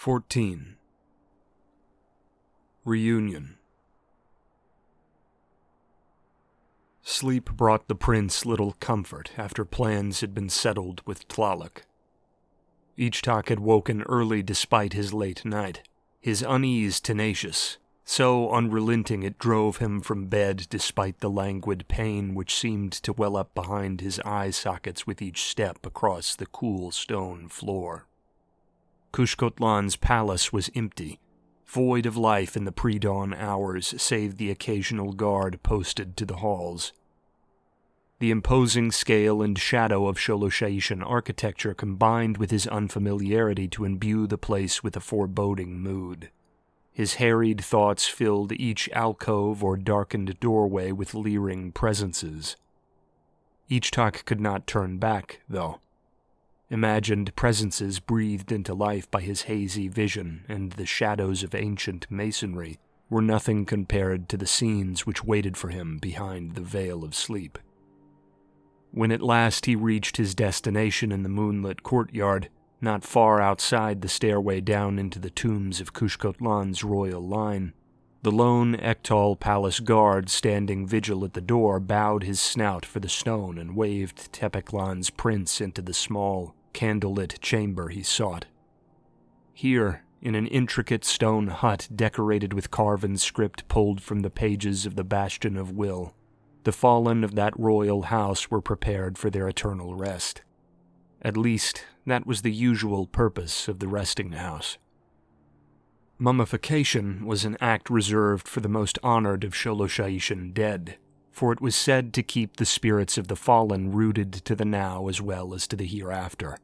14. Reunion. Sleep brought the prince little comfort after plans had been settled with Tlaloc. Ichtak had woken early despite his late night, his unease tenacious, so unrelenting it drove him from bed despite the languid pain which seemed to well up behind his eye sockets with each step across the cool stone floor. Kushkotlan's palace was empty, void of life in the pre-dawn hours save the occasional guard posted to the halls. The imposing scale and shadow of Sholoshaishan architecture combined with his unfamiliarity to imbue the place with a foreboding mood. His harried thoughts filled each alcove or darkened doorway with leering presences. Ichtak could not turn back, though. Imagined presences breathed into life by his hazy vision, and the shadows of ancient masonry were nothing compared to the scenes which waited for him behind the veil of sleep. When at last he reached his destination in the moonlit courtyard, not far outside the stairway down into the tombs of Kushkotlan's royal line, the lone Ektal palace guard standing vigil at the door bowed his snout for the stone and waved Tepeklan's prince into the small, candlelit chamber he sought. Here, in an intricate stone hut decorated with carven script pulled from the pages of the Bastion of Will, the fallen of that royal house were prepared for their eternal rest. At least, that was the usual purpose of the resting house. Mummification was an act reserved for the most honored of Sholoshaishan dead, for it was said to keep the spirits of the fallen rooted to the now as well as to the hereafter.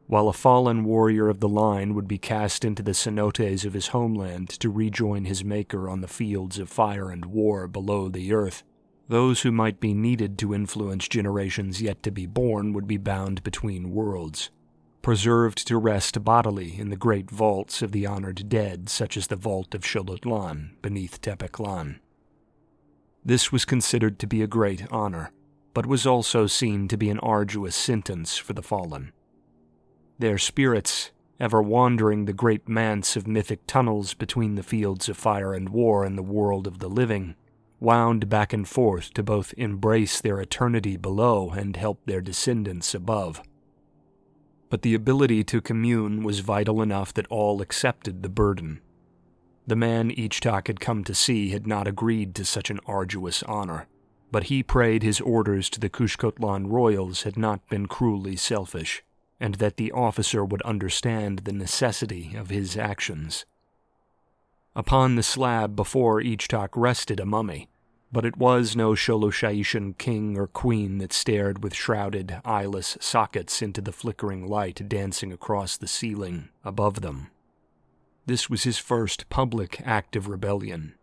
While a fallen warrior of the line would be cast into the cenotes of his homeland to rejoin his maker on the fields of fire and war below the earth, those who might be needed to influence generations yet to be born would be bound between worlds, preserved to rest bodily in the great vaults of the honored dead, such as the vault of Sholotlan beneath Tepeklan. This was considered to be a great honor, but was also seen to be an arduous sentence for the fallen. Their spirits, ever wandering the great manse of mythic tunnels between the fields of fire and war and the world of the living, wound back and forth to both embrace their eternity below and help their descendants above. But the ability to commune was vital enough that all accepted the burden. The man Ichtak had come to see had not agreed to such an arduous honor, but he prayed his orders to the Kushkotlan royals had not been cruelly selfish, and that the officer would understand the necessity of his actions. Upon the slab before Ichtak rested a mummy, but it was no Sholoshaishan king or queen that stared with shrouded, eyeless sockets into the flickering light dancing across the ceiling above them. This was his first public act of rebellion.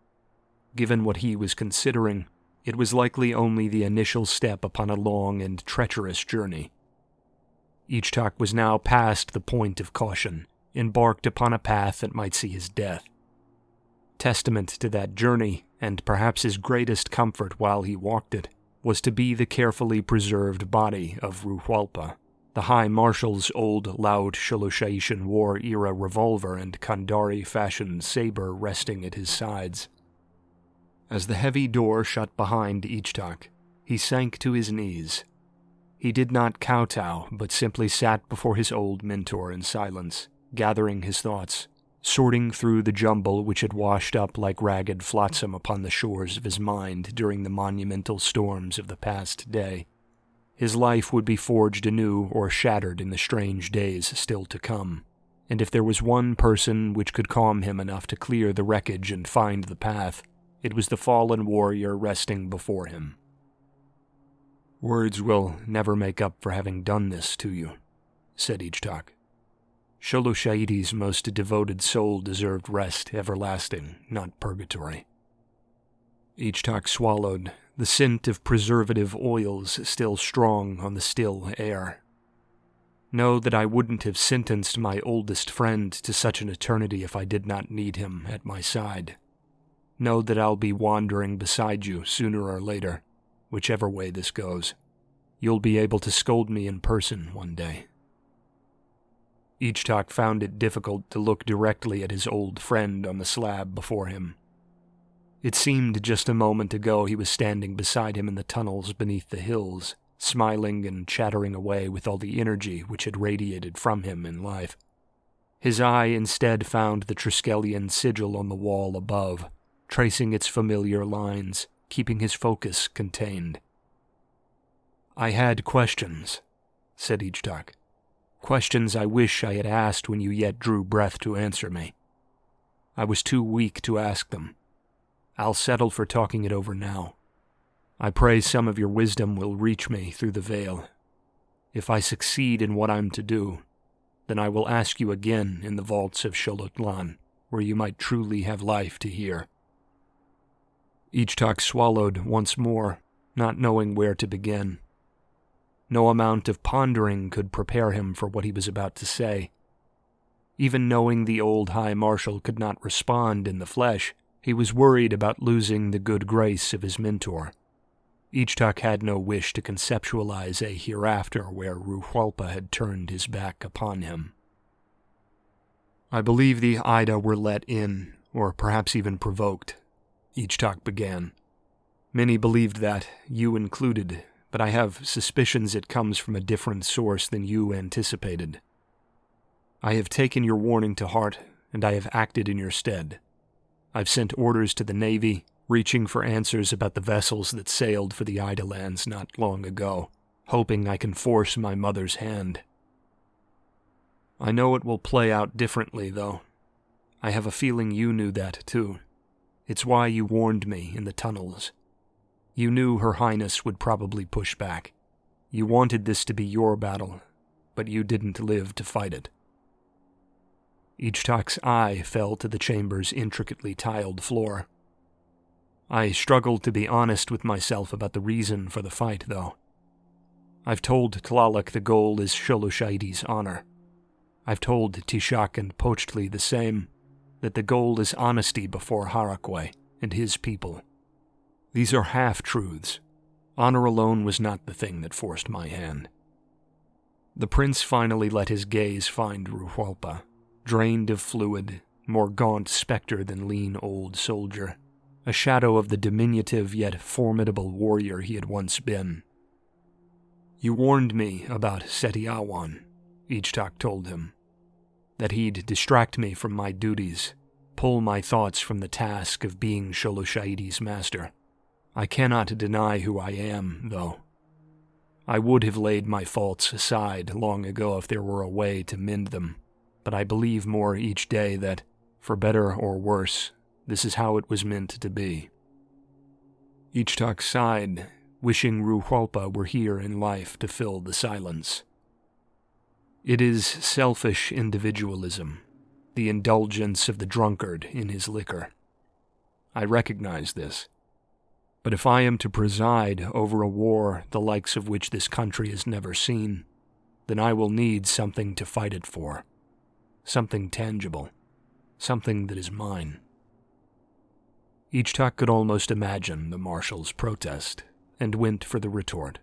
Given what he was considering, it was likely only the initial step upon a long and treacherous journey. Ichtak was now past the point of caution, embarked upon a path that might see his death. Testament to that journey, and perhaps his greatest comfort while he walked it, was to be the carefully preserved body of Ruhualpa, the High Marshal's old loud Sholoshaishan war-era revolver and Kandari-fashioned saber resting at his sides. As the heavy door shut behind Ichtak, he sank to his knees. He did not kowtow, but simply sat before his old mentor in silence, gathering his thoughts, sorting through the jumble which had washed up like ragged flotsam upon the shores of his mind during the monumental storms of the past day. His life would be forged anew or shattered in the strange days still to come, and if there was one person which could calm him enough to clear the wreckage and find the path, it was the fallen warrior resting before him. "Words will never make up for having done this to you," said Ichtak. "Sholoshaiti's most devoted soul deserved rest everlasting, not purgatory." Ichtak swallowed, the scent of preservative oils still strong on the still air. "Know that I wouldn't have sentenced my oldest friend to such an eternity if I did not need him at my side. Know that I'll be wandering beside you sooner or later, whichever way this goes. You'll be able to scold me in person one day." Ichtak found it difficult to look directly at his old friend on the slab before him. It seemed just a moment ago he was standing beside him in the tunnels beneath the hills, smiling and chattering away with all the energy which had radiated from him in life. His eye instead found the Triskelion sigil on the wall above, tracing its familiar lines, keeping his focus contained. "I had questions," said Ichtak. "Questions I wish I had asked when you yet drew breath to answer me. I was too weak to ask them. I'll settle for talking it over now. I pray some of your wisdom will reach me through the veil. If I succeed in what I'm to do, then I will ask you again in the vaults of Xolotl, where you might truly have life to hear." Ichtak swallowed once more, not knowing where to begin. No amount of pondering could prepare him for what he was about to say. Even knowing the old High Marshal could not respond in the flesh, he was worried about losing the good grace of his mentor. Ichtak had no wish to conceptualize a hereafter where Ruhualpa had turned his back upon him. "I believe the Ida were let in, or perhaps even provoked," Ichtak began. "Many believed that, you included, but I have suspicions it comes from a different source than you anticipated. I have taken your warning to heart, and I have acted in your stead. I've sent orders to the Navy, reaching for answers about the vessels that sailed for the Ida lands not long ago, hoping I can force my mother's hand. I know it will play out differently, though. I have a feeling you knew that, too. It's why you warned me in the tunnels. You knew Her Highness would probably push back. You wanted this to be your battle, but you didn't live to fight it." Ichtak's eye fell to the chamber's intricately tiled floor. "I struggled to be honest with myself about the reason for the fight, though. I've told Tlaloc the goal is Xoloshaidi's honor. I've told Tishak and Pochtli the same, that the goal is honesty before Harakwe and his people. These are half-truths. Honor alone was not the thing that forced my hand." The prince finally let his gaze find Ruhualpa, drained of fluid, more gaunt specter than lean old soldier, a shadow of the diminutive yet formidable warrior he had once been. "You warned me about Setiawan," Ichtak told him, "that he'd distract me from my duties, pull my thoughts from the task of being Xoloshaidi's master. I cannot deny who I am, though. I would have laid my faults aside long ago if there were a way to mend them, but I believe more each day that, for better or worse, this is how it was meant to be." Ichtak sighed, wishing Ruhualpa were here in life to fill the silence. "It is selfish individualism, the indulgence of the drunkard in his liquor. I recognize this. But if I am to preside over a war the likes of which this country has never seen, then I will need something to fight it for. Something tangible. Something that is mine." Ichtak could almost imagine the marshal's protest, and went for the retort.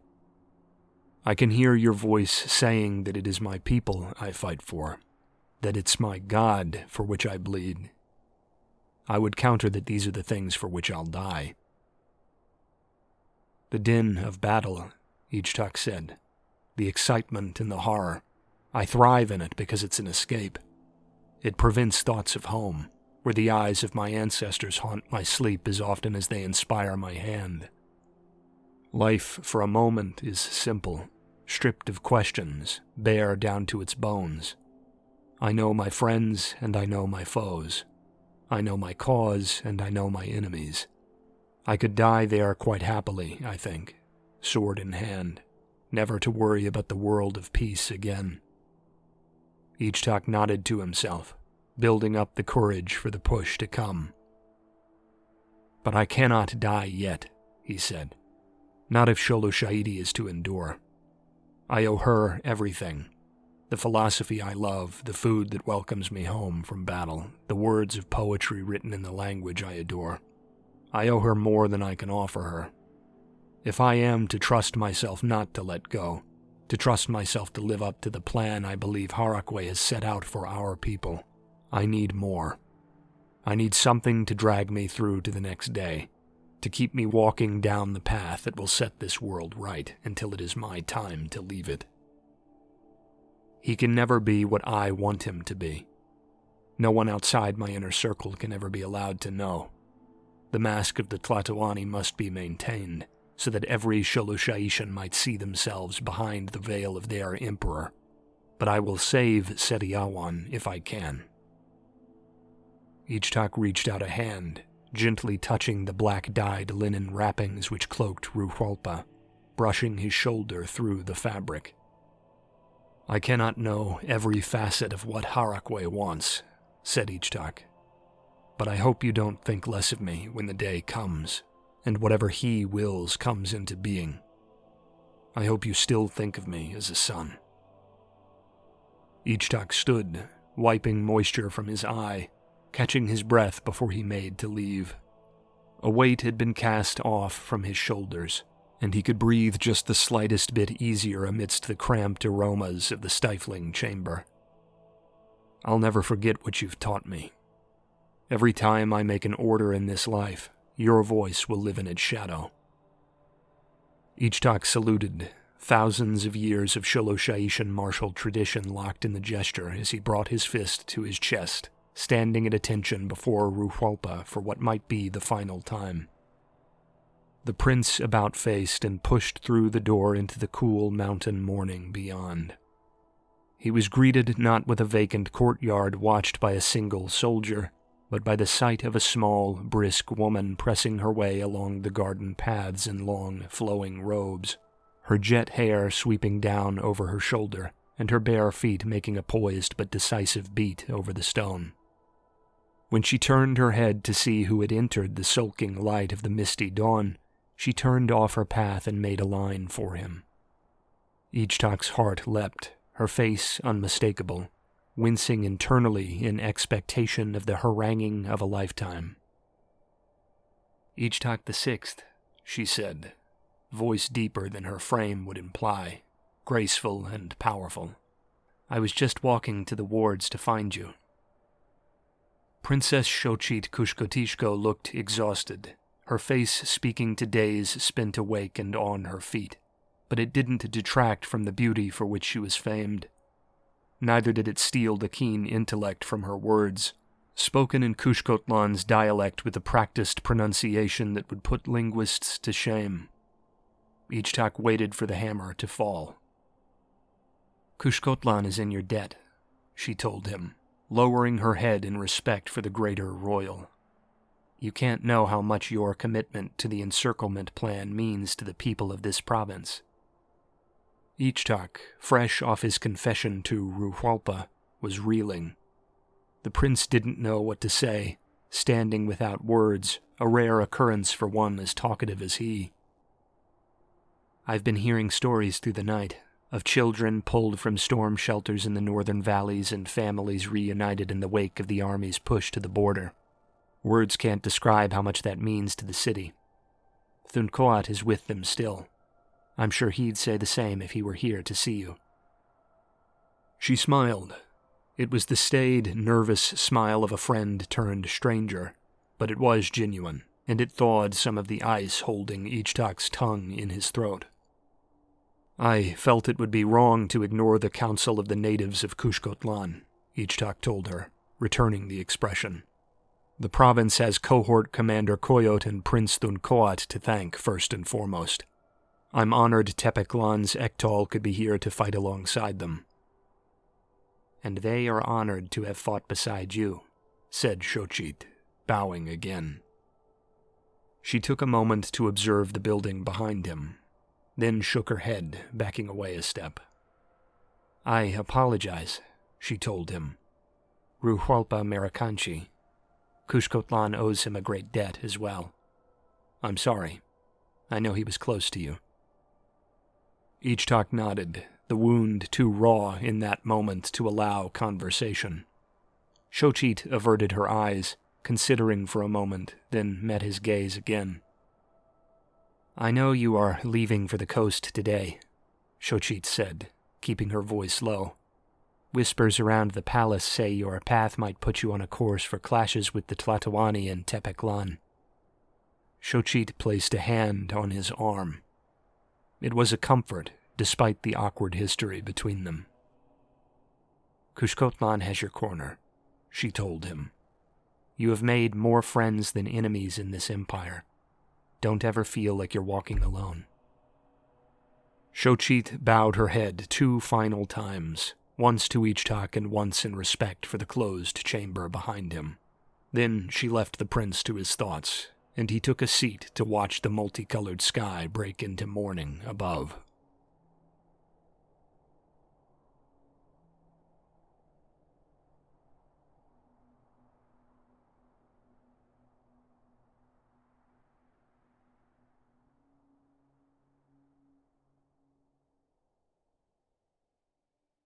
"I can hear your voice saying that it is my people I fight for, that it's my God for which I bleed. I would counter that these are the things for which I'll die." "The din of battle," Ichtak said. "The excitement and the horror. I thrive in it because it's an escape. It prevents thoughts of home, where the eyes of my ancestors haunt my sleep as often as they inspire my hand. Life, for a moment, is simple, stripped of questions, bare down to its bones. I know my friends and I know my foes. I know my cause and I know my enemies. I could die there quite happily, I think, sword in hand, never to worry about the world of peace again." Ichtak nodded to himself, building up the courage for the push to come. "But I cannot die yet," he said. "Not if Xoloshaidi is to endure. I owe her everything. The philosophy I love, the food that welcomes me home from battle, the words of poetry written in the language I adore. I owe her more than I can offer her. If I am to trust myself not to let go, to trust myself to live up to the plan I believe Harakwe has set out for our people. I need more. I need something to drag me through to the next day, to keep me walking down the path that will set this world right until it is my time to leave it. He can never be what I want him to be. No one outside my inner circle can ever be allowed to know. The mask of the Tlatoani must be maintained, so that every Sholosha'ishan might see themselves behind the veil of their emperor. But I will save Setiawan if I can. Ichtak reached out a hand, gently touching the black-dyed linen wrappings which cloaked Ruhualpa, brushing his shoulder through the fabric. I cannot know every facet of what Harakwe wants, said Ichtak, but I hope you don't think less of me when the day comes, and whatever he wills comes into being. I hope you still think of me as a son. Ichtak stood, wiping moisture from his eye, catching his breath before he made to leave. A weight had been cast off from his shoulders, and he could breathe just the slightest bit easier amidst the cramped aromas of the stifling chamber. I'll never forget what you've taught me. Every time I make an order in this life, your voice will live in its shadow. Ichtak saluted, thousands of years of Sholosha'ishan martial tradition locked in the gesture as he brought his fist to his chest, standing at attention before Ruhualpa for what might be the final time. The prince about-faced and pushed through the door into the cool mountain morning beyond. He was greeted not with a vacant courtyard watched by a single soldier, but by the sight of a small, brisk woman pressing her way along the garden paths in long, flowing robes, her jet hair sweeping down over her shoulder, and her bare feet making a poised but decisive beat over the stone. When she turned her head to see who had entered the sulking light of the misty dawn, she turned off her path and made a line for him. Ichtak's heart leapt, her face unmistakable, wincing internally in expectation of the haranguing of a lifetime. "Ichtak the Sixth," she said, voice deeper than her frame would imply, graceful and powerful. "I was just walking to the wards to find you." Princess Xochitl Kushkotishko looked exhausted, her face speaking to days spent awake and on her feet, but it didn't detract from the beauty for which she was famed. Neither did it steal the keen intellect from her words, spoken in Kushkotlan's dialect with a practiced pronunciation that would put linguists to shame. Ichtak waited for the hammer to fall. "Kushkotlan is in your debt," she told him, lowering her head in respect for the greater royal. "You can't know how much your commitment to the encirclement plan means to the people of this province." Ichtak, fresh off his confession to Ruhualpa, was reeling. The prince didn't know what to say, standing without words, a rare occurrence for one as talkative as he. "I've been hearing stories through the night, of children pulled from storm shelters in the northern valleys and families reunited in the wake of the army's push to the border. Words can't describe how much that means to the city. Thuncoat is with them still. I'm sure he'd say the same if he were here to see you." She smiled. It was the staid, nervous smile of a friend turned stranger, but it was genuine, and it thawed some of the ice holding Ichtak's tongue in his throat. "I felt it would be wrong to ignore the counsel of the natives of Kushkotlan," Ichtak told her, returning the expression. "The province has cohort Commander Koyot and Prince Thuncoat to thank first and foremost. I'm honored Tepeklan's Ektal could be here to fight alongside them." "And they are honored to have fought beside you," said Xochitl, bowing again. She took a moment to observe the building behind him, then shook her head, backing away a step. "I apologize," she told him. "Ruhualpa Marakanchi. Kushkotlan owes him a great debt as well. I'm sorry. I know he was close to you." Ichtak nodded, the wound too raw in that moment to allow conversation. Xochitl averted her eyes, considering for a moment, then met his gaze again. "I know you are leaving for the coast today," Shochit said, keeping her voice low. Whispers around the palace say your path might put you on a course for clashes with the Tlatoani and Tepeclan. Shochit placed a hand on his arm. It was a comfort, despite the awkward history between them. Kushkotlan has your corner, she told him. You have made more friends than enemies in this empire. Don't ever feel like you're walking alone. Shochit bowed her head 2 final times, once to Ichtak and once in respect for the closed chamber behind him. Then she left the prince to his thoughts, and he took a seat to watch the multicolored sky break into morning above.